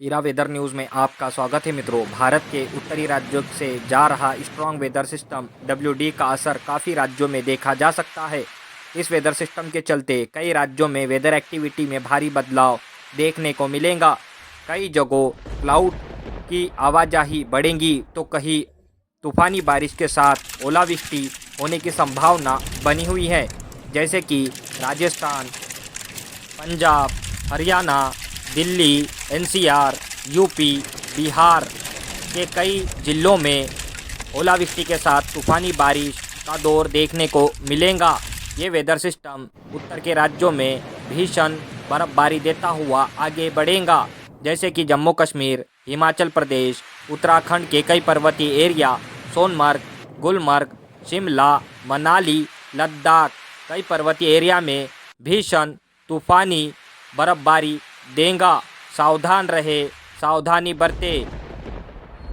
इरा weather news में आपका स्वागत है मित्रों। भारत के उत्तरी राज्यों से जा रहा स्ट्रॉन्ग वेदर सिस्टम WD का असर काफ़ी राज्यों में देखा जा सकता है। इस वेदर सिस्टम के चलते कई राज्यों में वेदर एक्टिविटी में भारी बदलाव देखने को मिलेगा। कई जगहों क्लाउड की आवाजाही बढ़ेगी तो कहीं तूफ़ानी बारिश के साथ ओलावृष्टि होने की संभावना बनी हुई है, जैसे कि राजस्थान, पंजाब, हरियाणा, दिल्ली, NCR, यूपी, बिहार के कई जिलों में ओलावृष्टि के साथ तूफ़ानी बारिश का दौर देखने को मिलेगा। ये वेदर सिस्टम उत्तर के राज्यों में भीषण बर्फबारी देता हुआ आगे बढ़ेगा, जैसे कि जम्मू कश्मीर, हिमाचल प्रदेश, उत्तराखंड के कई पर्वतीय एरिया, सोनमर्ग, गुलमर्ग, शिमला, मनाली, लद्दाख कई पर्वतीय एरिया में भीषण तूफ़ानी बर्फबारी देगा। सावधान रहे, सावधानी बरते।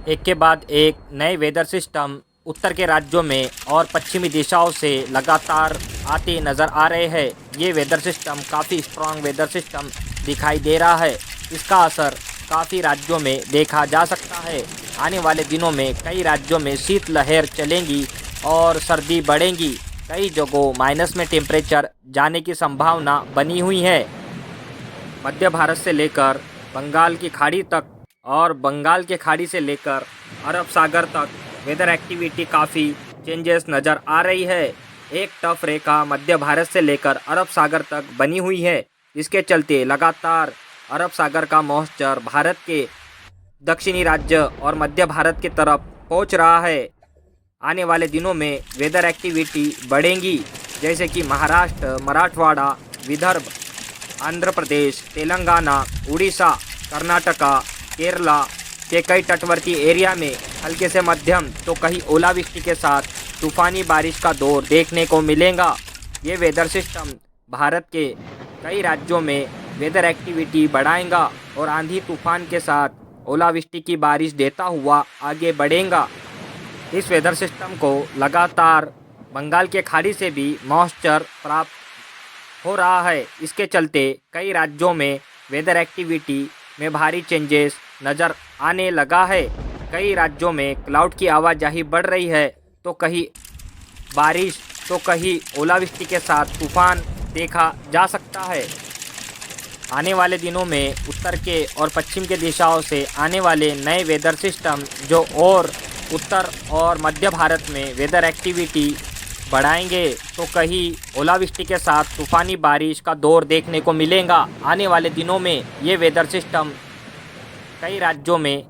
एक के बाद एक नए वेदर सिस्टम उत्तर के राज्यों में और पश्चिमी दिशाओं से लगातार आते नज़र आ रहे हैं। ये वेदर सिस्टम काफ़ी स्ट्रॉन्ग वेदर सिस्टम दिखाई दे रहा है। इसका असर काफ़ी राज्यों में देखा जा सकता है। आने वाले दिनों में कई राज्यों में शीतलहर चलेंगी और सर्दी बढ़ेगी। कई जगहों माइनस में टेम्परेचर जाने की संभावना बनी हुई है। मध्य भारत से लेकर बंगाल की खाड़ी तक और बंगाल के खाड़ी से लेकर अरब सागर तक वेदर एक्टिविटी काफ़ी चेंजेस नज़र आ रही है। एक टफ रेखा मध्य भारत से लेकर अरब सागर तक बनी हुई है, जिसके चलते लगातार अरब सागर का मॉइस्चर भारत के दक्षिणी राज्य और मध्य भारत की तरफ पहुंच रहा है। आने वाले दिनों में वेदर एक्टिविटी बढ़ेंगी, जैसे कि महाराष्ट्र, मराठवाड़ा, विदर्भ, आंध्र प्रदेश, तेलंगाना, उड़ीसा, कर्नाटका, केरला के कई तटवर्ती एरिया में हल्के से मध्यम तो कहीं ओलावृष्टि के साथ तूफ़ानी बारिश का दौर देखने को मिलेगा। ये वेदर सिस्टम भारत के कई राज्यों में वेदर एक्टिविटी बढ़ाएगा और आंधी तूफान के साथ ओलावृष्टि की बारिश देता हुआ आगे बढ़ेगा। इस वेदर सिस्टम को लगातार बंगाल के खाड़ी से भी मॉइस्चर प्राप्त हो रहा है। इसके चलते कई राज्यों में वेदर एक्टिविटी में भारी चेंजेस नज़र आने लगा है। कई राज्यों में क्लाउड की आवाजाही बढ़ रही है तो कहीं बारिश तो कहीं ओलावृष्टि के साथ तूफान देखा जा सकता है। आने वाले दिनों में उत्तर के और पश्चिम के दिशाओं से आने वाले नए वेदर सिस्टम जो और उत्तर और मध्य भारत में वेदर एक्टिविटी बढ़ाएंगे तो कहीं ओलावृष्टि के साथ तूफ़ानी बारिश का दौर देखने को मिलेगा। आने वाले दिनों में ये वेदर सिस्टम कई राज्यों में